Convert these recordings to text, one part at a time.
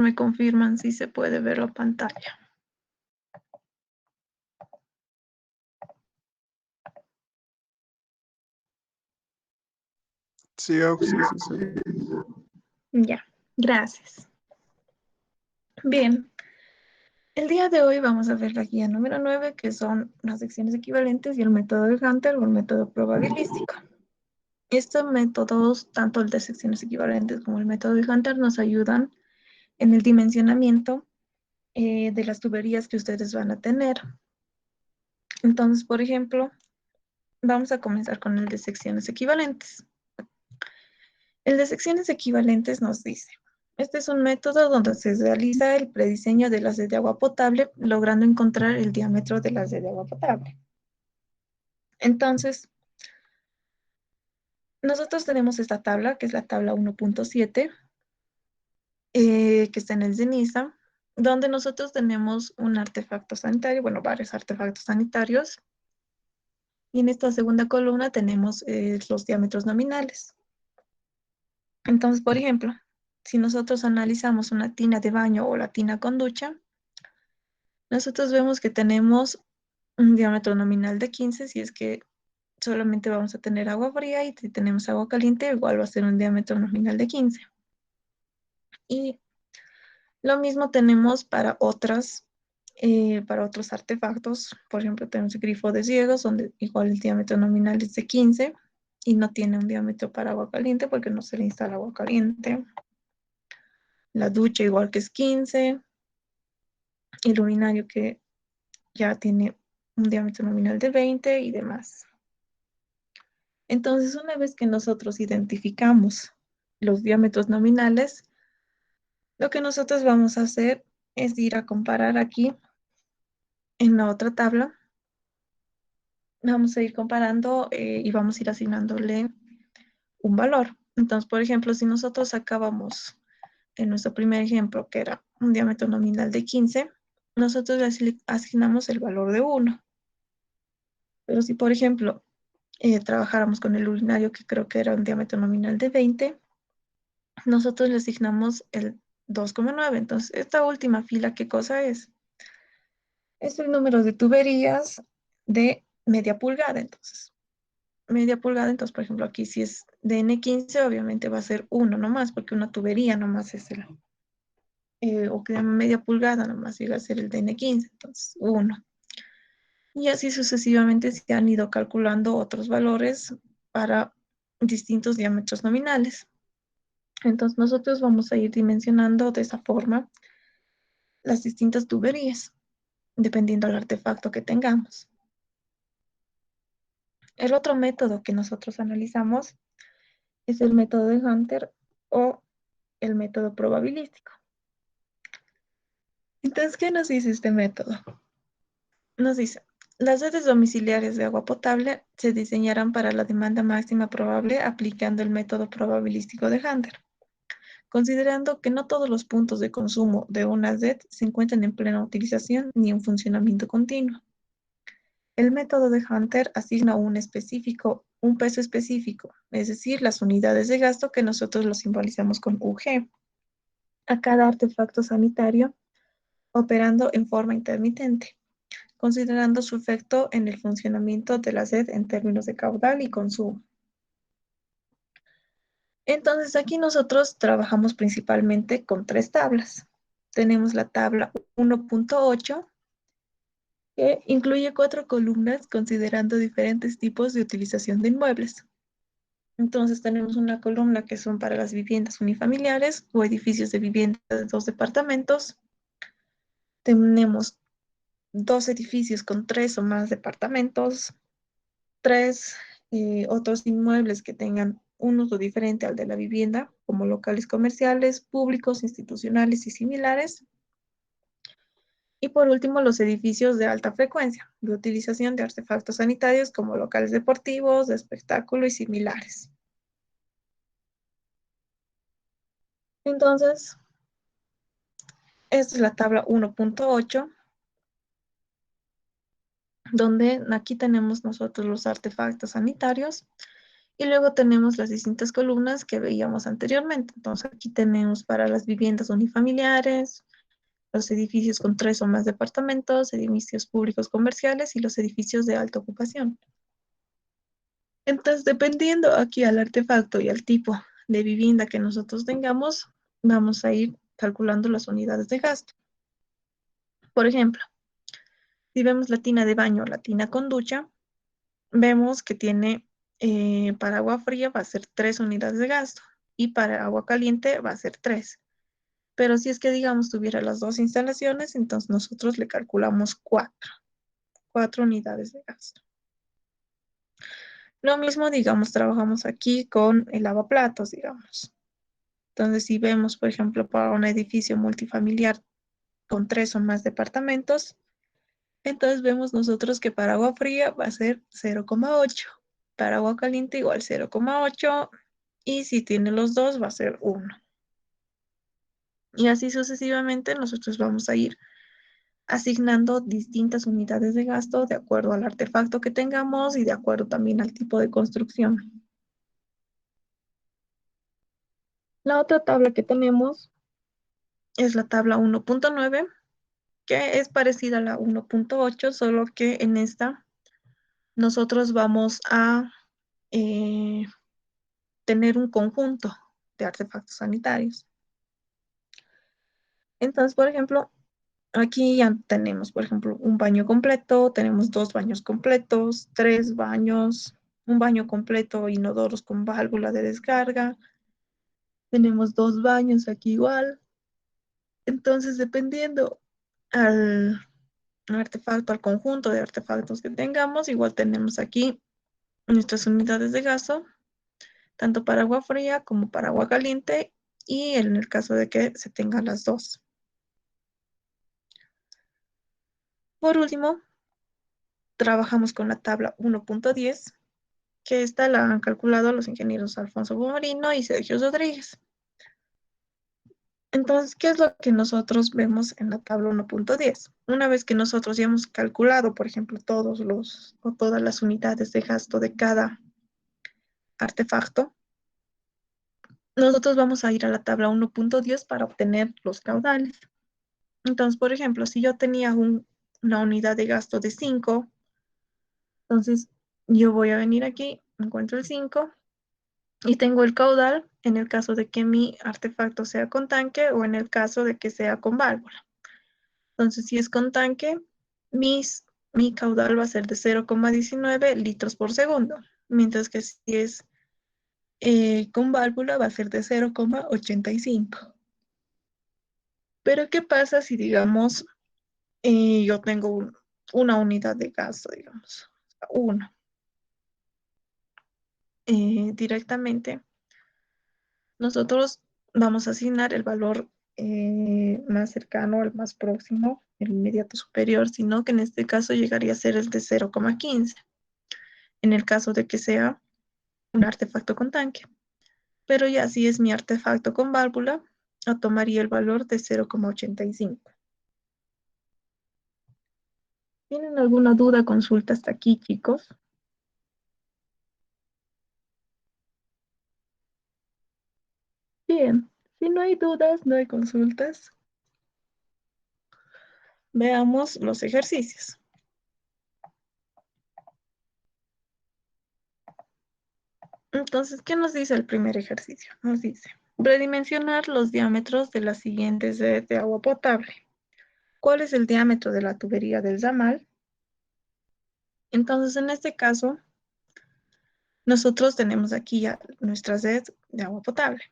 Me confirman si se puede ver la pantalla. Sí, sí, sí, sí. Ya, gracias. Bien, el día de hoy vamos a ver la guía número 9, que son las secciones equivalentes y el método de Hunter o el método probabilístico. Estos métodos, tanto el de secciones equivalentes como el método de Hunter, nos ayudan en el dimensionamiento de las tuberías que ustedes van a tener. Entonces, por ejemplo, vamos a comenzar con el de secciones equivalentes. El de secciones equivalentes nos dice, este es un método donde se realiza el prediseño de la sed de agua potable, logrando encontrar el diámetro de la sed de agua potable. Entonces, nosotros tenemos esta tabla, que es la tabla 1.7, que está en el CENISA, donde nosotros tenemos un artefacto sanitario, bueno, varios artefactos sanitarios, y en esta segunda columna tenemos los diámetros nominales. Entonces, por ejemplo, si nosotros analizamos una tina de baño o la tina con ducha, nosotros vemos que tenemos un diámetro nominal de 15, si es que solamente vamos a tener agua fría, y si tenemos agua caliente, igual va a ser un diámetro nominal de 15. Y lo mismo tenemos para otros artefactos. Por ejemplo, tenemos el grifo de ciegos, donde igual el diámetro nominal es de 15 y no tiene un diámetro para agua caliente porque no se le instala agua caliente. La ducha igual que es 15, el urinario que ya tiene un diámetro nominal de 20 y demás. Entonces, una vez que nosotros identificamos los diámetros nominales, lo que nosotros vamos a hacer es ir a comparar aquí en la otra tabla. Vamos a ir comparando y vamos a ir asignándole un valor. Entonces, por ejemplo, si nosotros sacábamos en nuestro primer ejemplo, que era un diámetro nominal de 15, nosotros le asignamos el valor de 1. Pero si, por ejemplo, trabajáramos con el urinario, que creo que era un diámetro nominal de 20, nosotros le asignamos el 2,9. Entonces, esta última fila, ¿qué cosa es? Es el número de tuberías de media pulgada. Entonces, media pulgada, entonces, por ejemplo, aquí si es de N15, obviamente va a ser 1 nomás, porque una tubería nomás es o que de media pulgada nomás llega a ser el de N15, entonces 1. Y así sucesivamente se han ido calculando otros valores para distintos diámetros nominales. Entonces nosotros vamos a ir dimensionando de esa forma las distintas tuberías, dependiendo del artefacto que tengamos. El otro método que nosotros analizamos es el método de Hunter o el método probabilístico. Entonces, ¿qué nos dice este método? Nos dice, las redes domiciliares de agua potable se diseñarán para la demanda máxima probable aplicando el método probabilístico de Hunter, considerando que no todos los puntos de consumo de una red se encuentran en plena utilización ni en funcionamiento continuo. El método de Hunter asigna un peso específico, es decir, las unidades de gasto que nosotros lo simbolizamos con UG, a cada artefacto sanitario operando en forma intermitente, considerando su efecto en el funcionamiento de la red en términos de caudal y consumo. Entonces, aquí nosotros trabajamos principalmente con tres tablas. Tenemos la tabla 1.8, que incluye 4 columnas considerando diferentes tipos de utilización de inmuebles. Entonces tenemos una columna que son para las viviendas unifamiliares o edificios de vivienda de 2 departamentos. Tenemos 2 edificios con 3 o más departamentos, 3 otros inmuebles que tengan un uso diferente al de la vivienda, como locales comerciales, públicos, institucionales y similares. Y por último, los edificios de alta frecuencia, de utilización de artefactos sanitarios como locales deportivos, de espectáculo y similares. Entonces, esta es la tabla 1.8, donde aquí tenemos nosotros los artefactos sanitarios Y luego tenemos las distintas columnas que veíamos anteriormente. Entonces aquí tenemos para las viviendas unifamiliares, los edificios con tres o más departamentos, edificios públicos comerciales y los edificios de alta ocupación. Entonces, dependiendo aquí al artefacto y al tipo de vivienda que nosotros tengamos, vamos a ir calculando las unidades de gasto. Por ejemplo, si vemos la tina de baño, la tina con ducha, vemos que tiene para agua fría va a ser 3 unidades de gasto y para agua caliente va a ser 3. Pero si es que, digamos, tuviera las dos instalaciones, entonces nosotros le calculamos 4 unidades de gasto. Lo mismo, digamos, trabajamos aquí con el lavaplatos, digamos. Entonces, si vemos, por ejemplo, para un edificio multifamiliar con 3 o más departamentos, entonces vemos nosotros que para agua fría va a ser 0,8, para agua caliente igual 0,8 y si tiene los dos va a ser 1. Y así sucesivamente nosotros vamos a ir asignando distintas unidades de gasto de acuerdo al artefacto que tengamos y de acuerdo también al tipo de construcción. La otra tabla que tenemos es la tabla 1.9, que es parecida a la 1.8, solo que en esta nosotros vamos a eh, tener un conjunto de artefactos sanitarios. Entonces, por ejemplo, aquí ya tenemos, por ejemplo, un baño completo, tenemos 2 baños completos, 3 baños, un baño completo, inodoros con válvula de descarga, tenemos 2 baños aquí igual. Entonces, dependiendo al artefacto, al conjunto de artefactos que tengamos, igual tenemos aquí nuestras unidades de gasto, tanto para agua fría como para agua caliente, y en el caso de que se tengan las dos. Por último, trabajamos con la tabla 1.10, que esta la han calculado los ingenieros Alfonso Bomarino y Sergio Rodríguez. Entonces, ¿qué es lo que nosotros vemos en la tabla 1.10? Una vez que nosotros ya hemos calculado, por ejemplo, todas las unidades de gasto de cada artefacto, nosotros vamos a ir a la tabla 1.10 para obtener los caudales. Entonces, por ejemplo, si yo tenía una unidad de gasto de 5, entonces yo voy a venir aquí, encuentro el 5 y tengo el caudal en el caso de que mi artefacto sea con tanque o en el caso de que sea con válvula. Entonces, si es con tanque, mi caudal va a ser de 0,19 litros por segundo, mientras que si es con válvula va a ser de 0,85. Pero, ¿qué pasa si, digamos, yo tengo una unidad de gasto, digamos, uno, directamente? Nosotros vamos a asignar el valor más cercano, el más próximo, el inmediato superior, sino que en este caso llegaría a ser el de 0,15, en el caso de que sea un artefacto con tanque. Pero ya si es mi artefacto con válvula, tomaría el valor de 0,85. ¿Tienen alguna duda? Consulta hasta aquí, chicos. Bien, si no hay dudas, no hay consultas. Veamos los ejercicios. Entonces, ¿qué nos dice el primer ejercicio? Nos dice, redimensionar los diámetros de las siguientes redes de agua potable. ¿Cuál es el diámetro de la tubería del ramal? Entonces, en este caso, nosotros tenemos aquí ya nuestra red de agua potable.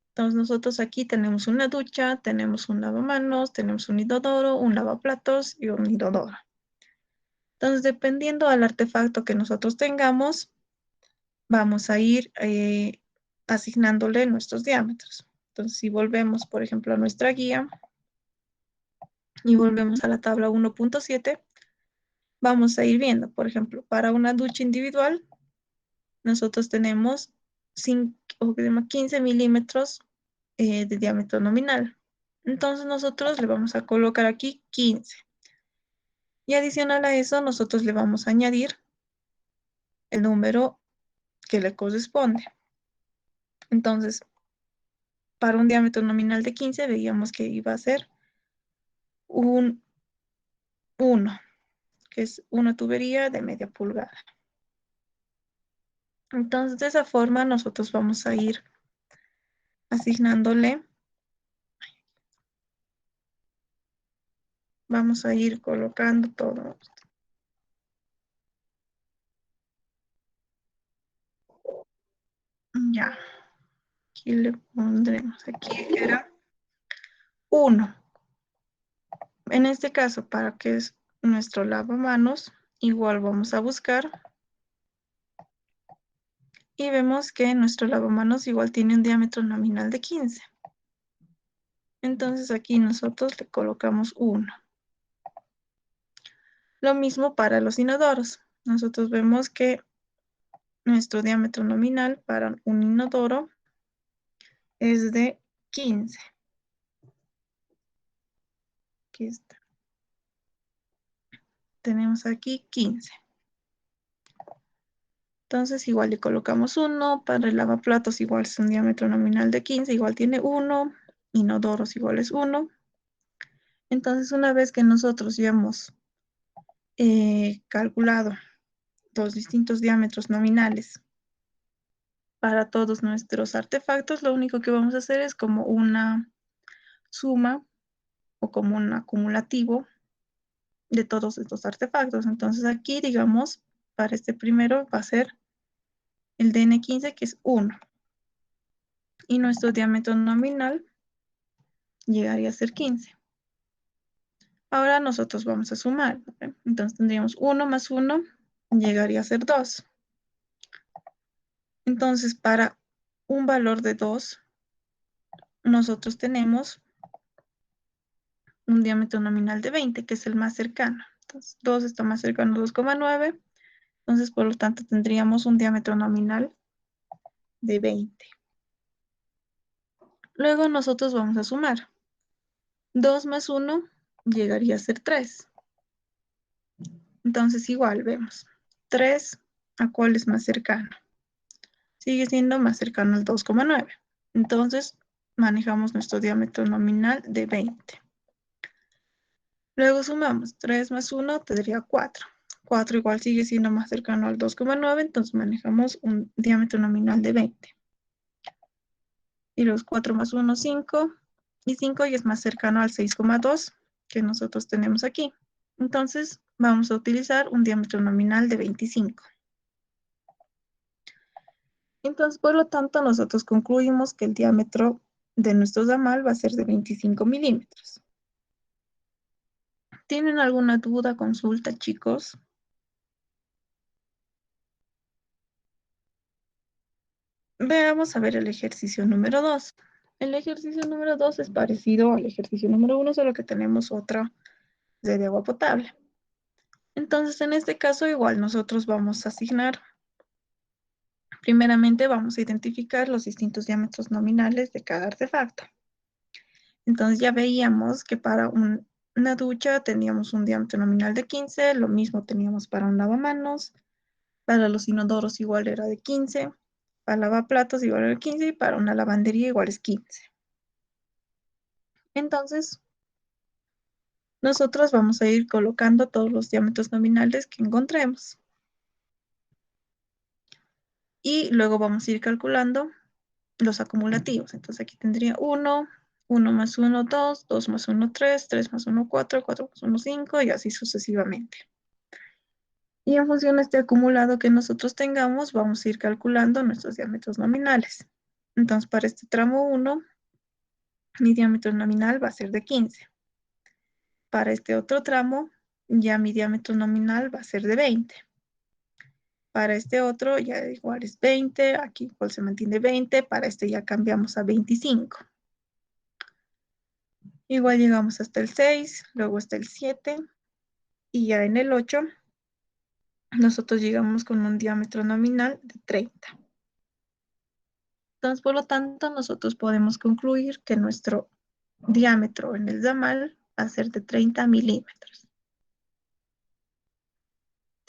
Entonces, nosotros aquí tenemos una ducha, tenemos un lavamanos, tenemos un inodoro, un lavaplatos y un inodoro. Entonces, dependiendo del artefacto que nosotros tengamos, vamos a ir asignándole nuestros diámetros. Entonces, si volvemos, por ejemplo, a nuestra guía y volvemos a la tabla 1.7, vamos a ir viendo, por ejemplo, para una ducha individual, nosotros tenemos 15 milímetros de diámetro nominal. Entonces, nosotros le vamos a colocar aquí 15. Y adicional a eso, nosotros le vamos a añadir el número que le corresponde. Entonces, para un diámetro nominal de 15, veíamos que iba a ser un 1, que es una tubería de media pulgada. Entonces, de esa forma, nosotros vamos a ir asignándole, vamos a ir colocando todo. Ya, aquí le pondremos, aquí era 1. En este caso, para que es nuestro lavamanos, igual vamos a buscar y vemos que nuestro lavamanos igual tiene un diámetro nominal de 15. Entonces aquí nosotros le colocamos 1. Lo mismo para los inodoros. Nosotros vemos que nuestro diámetro nominal para un inodoro es de 15. Aquí está. Tenemos aquí 15. Entonces igual le colocamos 1. Para el lavaplatos igual es un diámetro nominal de 15. Igual tiene 1. Inodoros igual es 1. Entonces una vez que nosotros ya hemos calculado los distintos diámetros nominales para todos nuestros artefactos, lo único que vamos a hacer es como una suma o como un acumulativo de todos estos artefactos. Entonces aquí, digamos, para este primero va a ser el DN15, que es 1. Y nuestro diámetro nominal llegaría a ser 15. Ahora nosotros vamos a sumar, ¿no? Entonces tendríamos 1 más 1 llegaría a ser 2. Entonces, para un valor de 2, nosotros tenemos un diámetro nominal de 20, que es el más cercano. Entonces, 2 está más cercano a 2,9. Entonces, por lo tanto, tendríamos un diámetro nominal de 20. Luego nosotros vamos a sumar. 2 más 1 llegaría a ser 3. Entonces, igual vemos. 3, ¿a cuál es más cercano? Sigue siendo más cercano al 2,9. Entonces, manejamos nuestro diámetro nominal de 20. Luego sumamos 3 más 1, tendría 4. 4 igual sigue siendo más cercano al 2,9, entonces manejamos un diámetro nominal de 20. Y los 4 más 1, 5. Y 5 ya es más cercano al 6,2 que nosotros tenemos aquí. Entonces vamos a utilizar un diámetro nominal de 25. Entonces, por lo tanto, nosotros concluimos que el diámetro de nuestro damal va a ser de 25 milímetros. ¿Tienen alguna duda, consulta, chicos? Veamos a ver el ejercicio número 2. El ejercicio número 2 es parecido al ejercicio número 1, solo que tenemos otra de agua potable. Entonces, en este caso, igual nosotros vamos a asignar, primeramente vamos a identificar los distintos diámetros nominales de cada artefacto. Entonces, ya veíamos que para una ducha teníamos un diámetro nominal de 15, lo mismo teníamos para un lavamanos, para los inodoros igual era de 15, para lavaplatos igual era 15 y para una lavandería igual es 15. Entonces, nosotros vamos a ir colocando todos los diámetros nominales que encontremos. Y luego vamos a ir calculando los acumulativos. Entonces aquí tendría 1, 1 más 1, 2, 2 más 1, 3, 3 más 1, 4, 4 más 1, 5 y así sucesivamente. Y en función de este acumulado que nosotros tengamos, vamos a ir calculando nuestros diámetros nominales. Entonces para este tramo 1, mi diámetro nominal va a ser de 15. Para este otro tramo, ya mi diámetro nominal va a ser de 20. Para este otro ya igual es 20, aquí igual se mantiene 20, para este ya cambiamos a 25. Igual llegamos hasta el 6, luego hasta el 7 y ya en el 8 nosotros llegamos con un diámetro nominal de 30. Entonces, por lo tanto, nosotros podemos concluir que nuestro diámetro en el damal va a ser de 30 milímetros.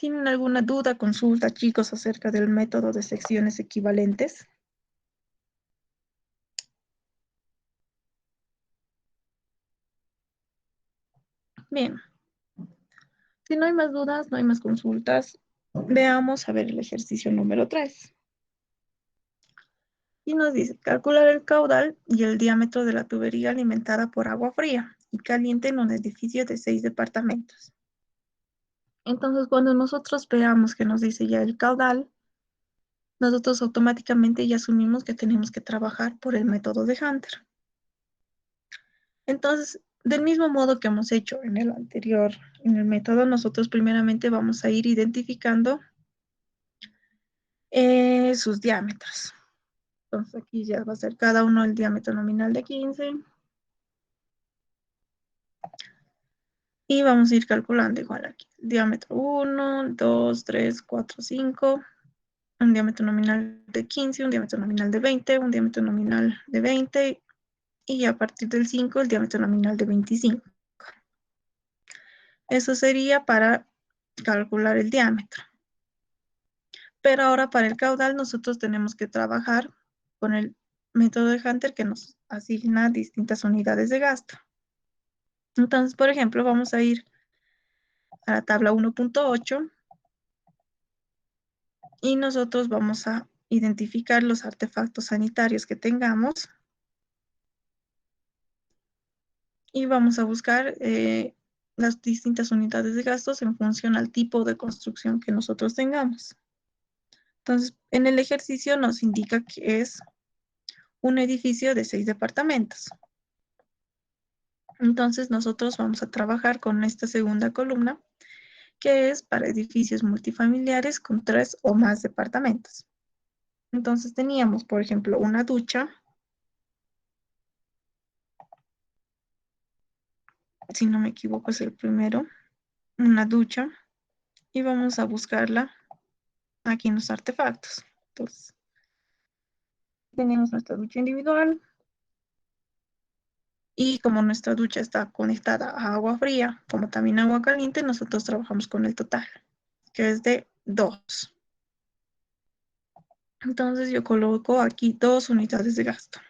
¿Tienen alguna duda, consulta, chicos, acerca del método de secciones equivalentes? Bien, si no hay más dudas, no hay más consultas, veamos a ver el ejercicio número 3. Y nos dice calcular el caudal y el diámetro de la tubería alimentada por agua fría y caliente en un edificio de 6 departamentos. Entonces, cuando nosotros veamos que nos dice ya el caudal, nosotros automáticamente ya asumimos que tenemos que trabajar por el método de Hunter. Entonces, del mismo modo que hemos hecho en el anterior, en el método, nosotros primeramente vamos a ir identificando sus diámetros. Entonces, aquí ya va a ser cada uno el diámetro nominal de 15. Y vamos a ir calculando igual aquí. Diámetro 1, 2, 3, 4, 5. Un diámetro nominal de 15, un diámetro nominal de 20, un diámetro nominal de 20 y a partir del 5 el diámetro nominal de 25. Eso sería para calcular el diámetro. Pero ahora para el caudal nosotros tenemos que trabajar con el método de Hunter que nos asigna distintas unidades de gasto. Entonces, por ejemplo, vamos a ir a la tabla 1.8 y nosotros vamos a identificar los artefactos sanitarios que tengamos y vamos a buscar las distintas unidades de gastos en función al tipo de construcción que nosotros tengamos. Entonces, en el ejercicio nos indica que es un edificio de 6 departamentos. Entonces, nosotros vamos a trabajar con esta segunda columna, que es para edificios multifamiliares con 3 o más departamentos. Entonces, teníamos, por ejemplo, una ducha, si no me equivoco es el primero, una ducha, y vamos a buscarla aquí en los artefactos. Entonces, tenemos nuestra ducha individual y como nuestra ducha está conectada a agua fría, como también agua caliente, nosotros trabajamos con el total, que es de 2. Entonces yo coloco aquí 2 unidades de gasto.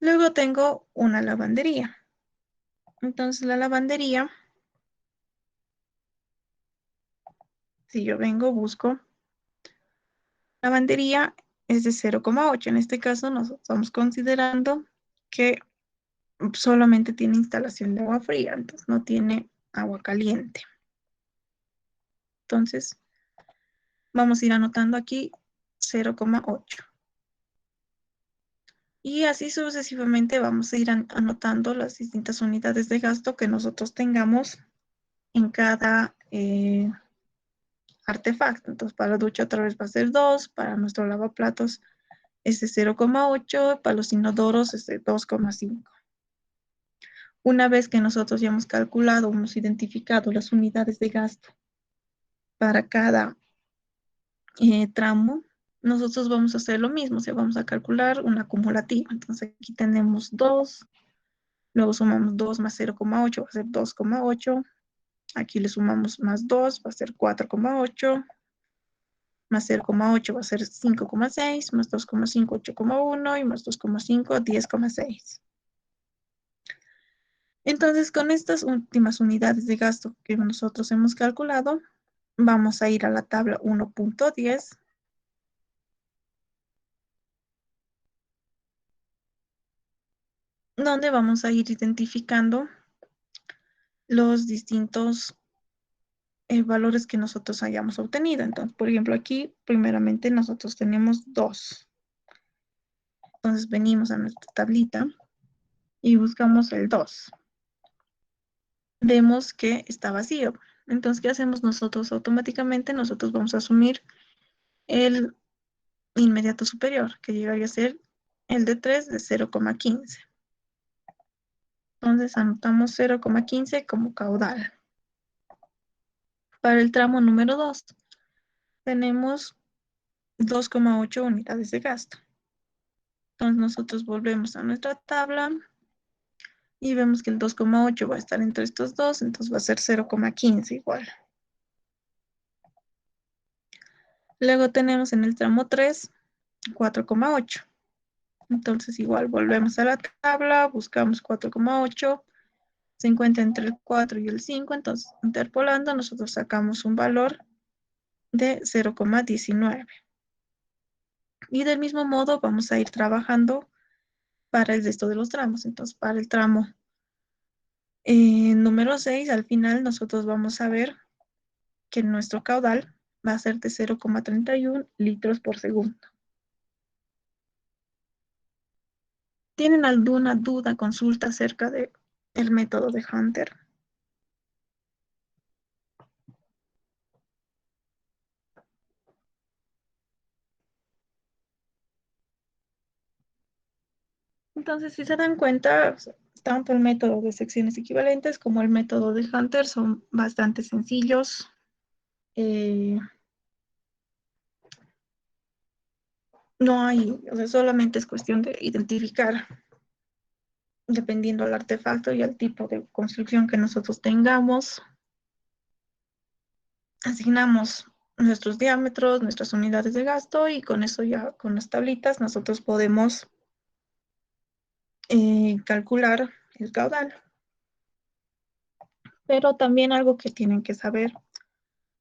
Luego tengo una lavandería. Entonces la lavandería, si yo vengo, busco lavandería es de 0,8. En este caso nos estamos considerando que solamente tiene instalación de agua fría, entonces no tiene agua caliente. Entonces vamos a ir anotando aquí 0,8. Y así sucesivamente vamos a ir anotando las distintas unidades de gasto que nosotros tengamos en cada artefacto. Entonces, para la ducha otra vez va a ser 2, para nuestro lavaplatos es de 0,8, para los inodoros es de 2,5. Una vez que nosotros ya hemos calculado, hemos identificado las unidades de gasto para cada tramo, nosotros vamos a hacer lo mismo, o sea, vamos a calcular una acumulativa. Entonces, aquí tenemos 2, luego sumamos 2 más 0,8, va a ser 2,8. Aquí le sumamos más 2, va a ser 4,8. Más 0,8 va a ser 5,6, más 2,5, 8,1 y más 2,5, 10,6. Entonces, con estas últimas unidades de gasto que nosotros hemos calculado, vamos a ir a la tabla 1.10, donde vamos a ir identificando los distintos valores que nosotros hayamos obtenido. Entonces, por ejemplo, aquí, primeramente, nosotros tenemos 2. Entonces, venimos a nuestra tablita y buscamos el 2. Vemos que está vacío. Entonces, ¿qué hacemos nosotros? Automáticamente nosotros vamos a asumir el inmediato superior, que llegaría a ser el de 3 de 0,15. Entonces, anotamos 0,15 como caudal. Para el tramo número 2, tenemos 2,8 unidades de gasto. Entonces, nosotros volvemos a nuestra tabla y vemos que el 2,8 va a estar entre estos dos, entonces va a ser 0,15 igual. Luego tenemos en el tramo 3, 4,8. Entonces igual volvemos a la tabla, buscamos 4,8, se encuentra entre el 4 y el 5, entonces interpolando nosotros sacamos un valor de 0,19. Y del mismo modo vamos a ir trabajando para el resto de los tramos. Entonces para el tramo número 6, al final nosotros vamos a ver que nuestro caudal va a ser de 0,31 litros por segundo. ¿Tienen alguna duda, consulta acerca de el método de Hunter? Entonces, si se dan cuenta, tanto el método de secciones equivalentes como el método de Hunter son bastante sencillos. Eh, no hay, o sea, solamente es cuestión de identificar, dependiendo del artefacto y al tipo de construcción que nosotros tengamos, asignamos nuestros diámetros, nuestras unidades de gasto y con eso ya, con las tablitas, nosotros podemos calcular el caudal. Pero también algo que tienen que saber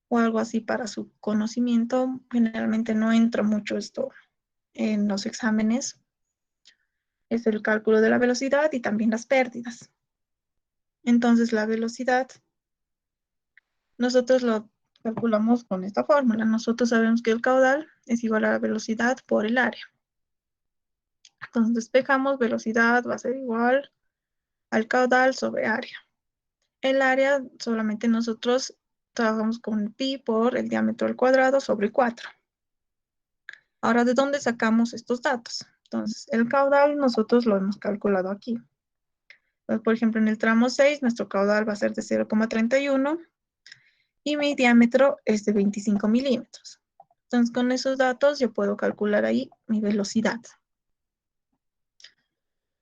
o algo así para su conocimiento, generalmente no entra mucho esto en los exámenes, es el cálculo de la velocidad y también las pérdidas. Entonces la velocidad, nosotros lo calculamos con esta fórmula. Nosotros sabemos que el caudal es igual a la velocidad por el área. Entonces despejamos, velocidad va a ser igual al caudal sobre área. El área solamente nosotros trabajamos con pi por el diámetro al cuadrado sobre 4. Ahora, ¿de dónde sacamos estos datos? Entonces, el caudal nosotros lo hemos calculado aquí. Entonces, por ejemplo, en el tramo 6, nuestro caudal va a ser de 0,31 y mi diámetro es de 25 milímetros. Entonces, con esos datos yo puedo calcular ahí mi velocidad.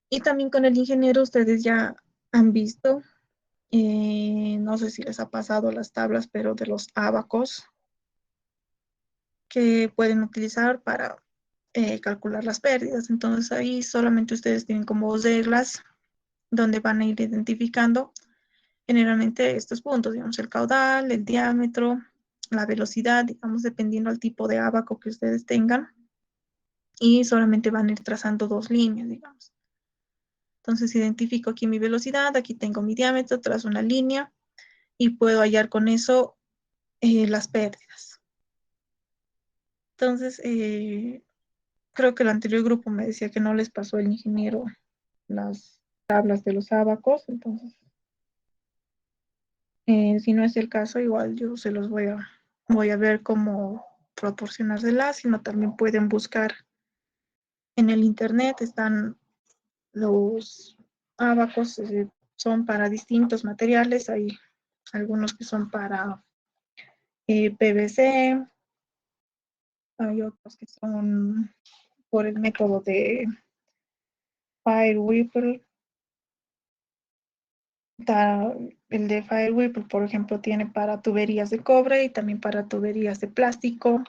Y también con el ingeniero ustedes ya han visto, no sé si les ha pasado las tablas, pero de los ábacos que pueden utilizar para calcular las pérdidas. Entonces, ahí solamente ustedes tienen como reglas donde van a ir identificando generalmente estos puntos, digamos, el caudal, el diámetro, la velocidad, digamos, dependiendo del tipo de abaco que ustedes tengan, y solamente van a ir trazando dos líneas, digamos. Entonces identifico aquí mi velocidad, aquí tengo mi diámetro, trazo una línea y puedo hallar con eso las pérdidas. Entonces, creo que el anterior grupo me decía que no les pasó el ingeniero las tablas de los abacos, entonces si no es el caso, igual yo se los voy a ver cómo proporcionárselas, sino también pueden buscar en el internet, están los abacos, son para distintos materiales, hay algunos que son para PVC, hay otros que son por el método de Fire Whipple. El de Fire Whipple, por ejemplo, tiene para tuberías de cobre y también para tuberías de plástico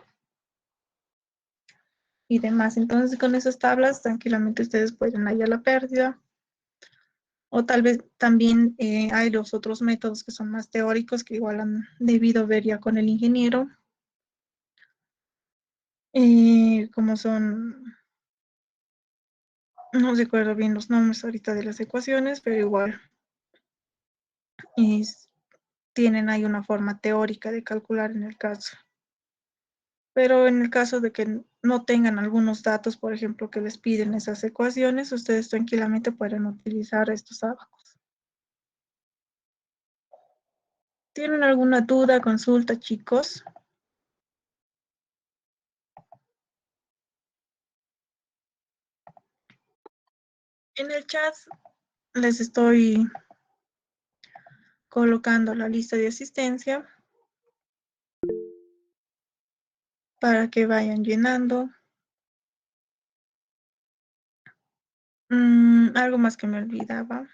y demás. Entonces, con esas tablas, tranquilamente ustedes pueden hallar la pérdida. O tal vez también hay los otros métodos que son más teóricos, que igual han debido ver ya con el ingeniero, como son, no recuerdo bien los nombres ahorita de las ecuaciones, pero igual es- tienen ahí una forma teórica de calcular en el caso. Pero en el caso de que no tengan algunos datos, por ejemplo, que les piden esas ecuaciones, ustedes tranquilamente pueden utilizar estos abacos. ¿Tienen alguna duda, consulta, chicos? En el chat les estoy colocando la lista de asistencia para que vayan llenando. Algo más que me olvidaba.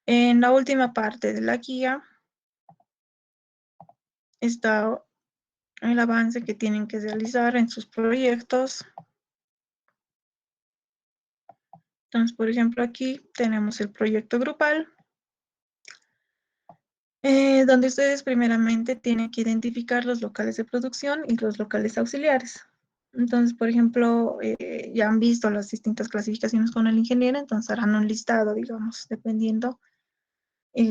En la última parte de la guía está el avance que tienen que realizar en sus proyectos. Entonces, por ejemplo, aquí tenemos el proyecto grupal, donde ustedes primeramente tienen que identificar los locales de producción y los locales auxiliares. Entonces, por ejemplo, ya han visto las distintas clasificaciones con el ingeniero, entonces harán un listado, digamos, dependiendo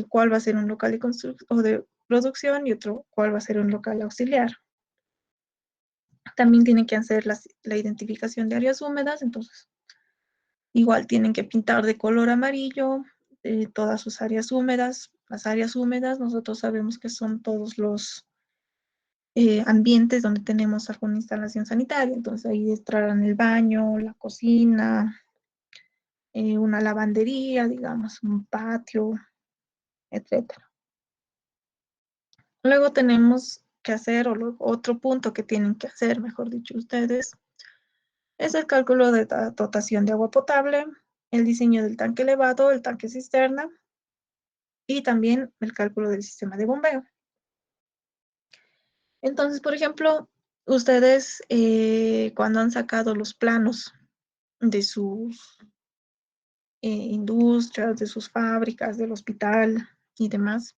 cuál va a ser un local de, o de producción y otro cuál va a ser un local auxiliar. También tienen que hacer la identificación de áreas húmedas, entonces igual tienen que pintar de color amarillo todas sus áreas húmedas. Las áreas húmedas nosotros sabemos que son todos los ambientes donde tenemos alguna instalación sanitaria, entonces ahí estarán el baño, la cocina, una lavandería, digamos, un patio, etcétera. Luego tenemos que hacer, o otro punto que tienen que hacer, mejor dicho ustedes, es el cálculo de la dotación de agua potable, el diseño del tanque elevado, el tanque cisterna y también el cálculo del sistema de bombeo. Entonces, por ejemplo, ustedes cuando han sacado los planos de sus industrias, de sus fábricas, del hospital y demás,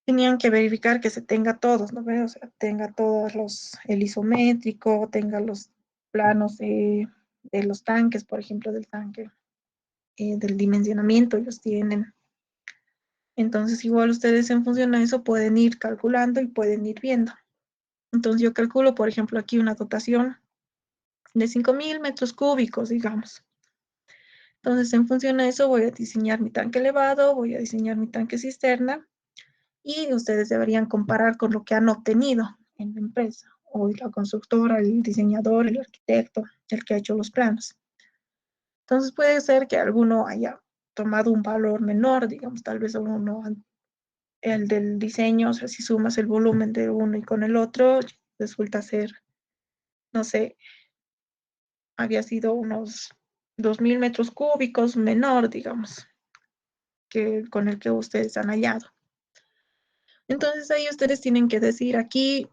tenían que verificar que se tenga todos, ¿no ve? O sea, tenga todos el isométrico, tenga los planos de los tanques, por ejemplo, del tanque, del dimensionamiento, ellos tienen. Entonces, igual ustedes en función a eso pueden ir calculando y pueden ir viendo. Entonces, yo calculo, por ejemplo, aquí una dotación de 5.000 metros cúbicos, digamos. Entonces, en función a eso, voy a diseñar mi tanque elevado, voy a diseñar mi tanque cisterna y ustedes deberían comparar con lo que han obtenido en la empresa, o la constructora, el diseñador, el arquitecto, el que ha hecho los planos. Entonces, puede ser que alguno haya tomado un valor menor, digamos, tal vez uno, el del diseño, o sea, si sumas el volumen de uno y con el otro, resulta ser, no sé, había sido unos 2.000 metros cúbicos menor, digamos, que con el que ustedes han hallado. Entonces ahí ustedes tienen que decir aquí,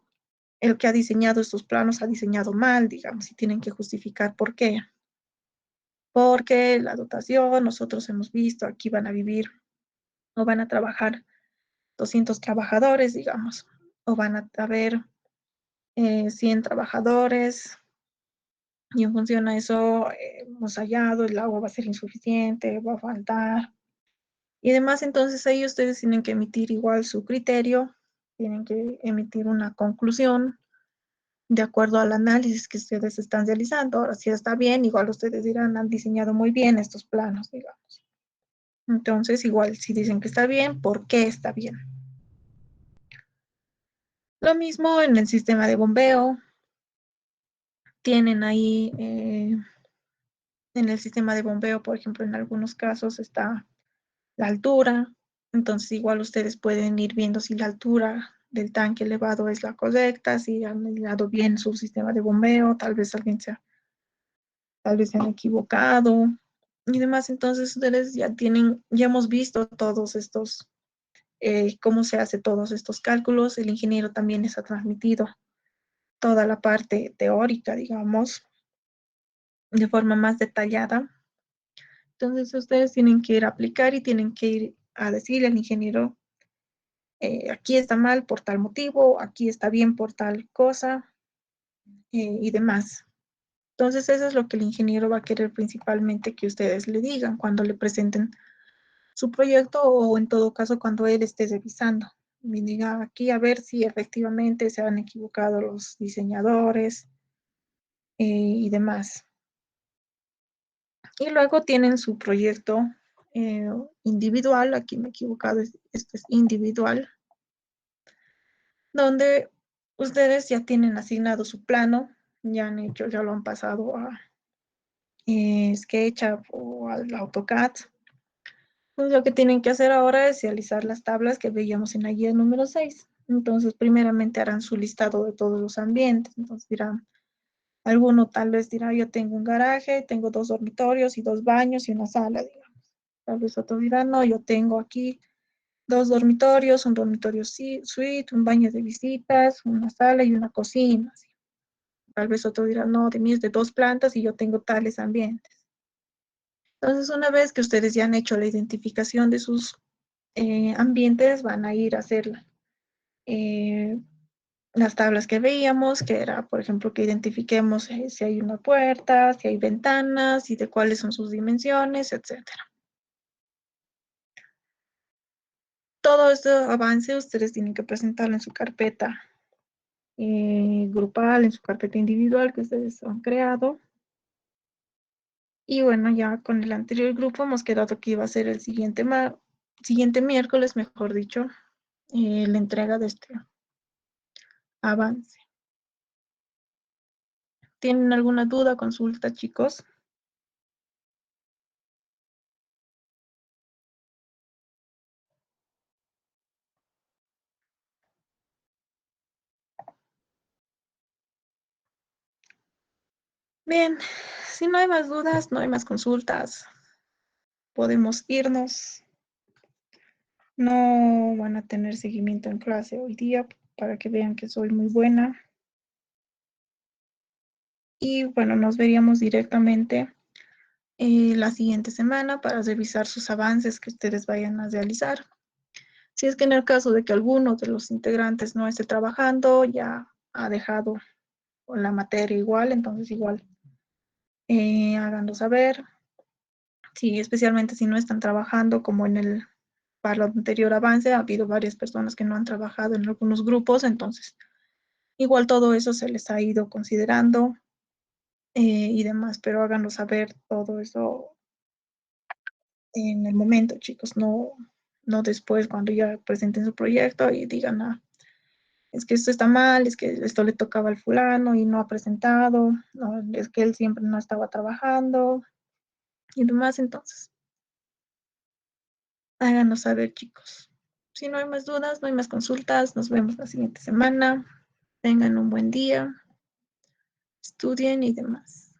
el que ha diseñado estos planos ha diseñado mal, digamos, y tienen que justificar por qué. Porque la dotación, nosotros hemos visto, aquí van a vivir o van a trabajar 200 trabajadores, digamos, o van a haber 100 trabajadores, y en función a eso hemos hallado, el agua va a ser insuficiente, va a faltar, y demás. Entonces ahí ustedes tienen que emitir igual su criterio, tienen que emitir una conclusión de acuerdo al análisis que ustedes están realizando. Ahora, si está bien, igual ustedes dirán, han diseñado muy bien estos planos, digamos. Entonces, igual, si dicen que está bien, ¿por qué está bien? Lo mismo en el sistema de bombeo. Tienen ahí, en el sistema de bombeo, por ejemplo, en algunos casos está la altura. Entonces, igual ustedes pueden ir viendo si la altura del tanque elevado es la correcta, si han medido bien su sistema de bombeo, tal vez se han equivocado y demás. Entonces, ustedes ya tienen, ya hemos visto todos estos, cómo se hace todos estos cálculos. El ingeniero también les ha transmitido toda la parte teórica, digamos, de forma más detallada. Entonces, ustedes tienen que ir a aplicar y tienen que ir a decirle al ingeniero, aquí está mal por tal motivo, aquí está bien por tal cosa y demás. Entonces, eso es lo que el ingeniero va a querer principalmente que ustedes le digan cuando le presenten su proyecto, o en todo caso cuando él esté revisando. Me diga aquí a ver si efectivamente se han equivocado los diseñadores y demás. Y luego tienen su proyecto eh, individual, aquí me he equivocado, este es individual, donde ustedes ya tienen asignado su plano, ya han hecho, ya lo han pasado a SketchUp o al AutoCAD. Pues lo que tienen que hacer ahora es realizar las tablas que veíamos en la guía número 6. Entonces, primeramente harán su listado de todos los ambientes. Entonces dirán, alguno tal vez dirá, yo tengo un garaje, tengo 2 dormitorios y 2 baños y una sala, digamos. Tal vez otro dirá, no, yo tengo aquí 2 dormitorios, un dormitorio suite, un baño de visitas, una sala y una cocina. Así. Tal vez otro dirá, no, de mí es de 2 plantas y yo tengo tales ambientes. Entonces, una vez que ustedes ya han hecho la identificación de sus ambientes, van a ir a hacer eh, las tablas que veíamos, que era, por ejemplo, que identifiquemos si hay una puerta, si hay ventanas y de cuáles son sus dimensiones, etcétera. Todo este avance ustedes tienen que presentarlo en su carpeta grupal, en su carpeta individual que ustedes han creado. Y bueno, ya con el anterior grupo hemos quedado que iba a ser el siguiente miércoles, mejor dicho, la entrega de este avance. ¿Tienen alguna duda, consulta, chicos? Bien, si no hay más dudas, no hay más consultas, podemos irnos. No van a tener seguimiento en clase hoy día para que vean que soy muy buena. Y bueno, nos veríamos directamente la siguiente semana para revisar sus avances que ustedes vayan a realizar. Si es que en el caso de que alguno de los integrantes no esté trabajando, ya ha dejado la materia igual, entonces igual háganlo saber. Sí, especialmente si no están trabajando, como en el para el anterior avance, ha habido varias personas que no han trabajado en algunos grupos, entonces igual todo eso se les ha ido considerando y demás, pero háganlo saber todo eso en el momento, chicos, no después cuando ya presenten su proyecto y digan, ah, es que esto está mal, es que esto le tocaba al fulano y no ha presentado, no, es que él siempre no estaba trabajando y demás, entonces, háganos saber, chicos. Si no hay más dudas, no hay más consultas, nos vemos la siguiente semana. Tengan un buen día, estudien y demás.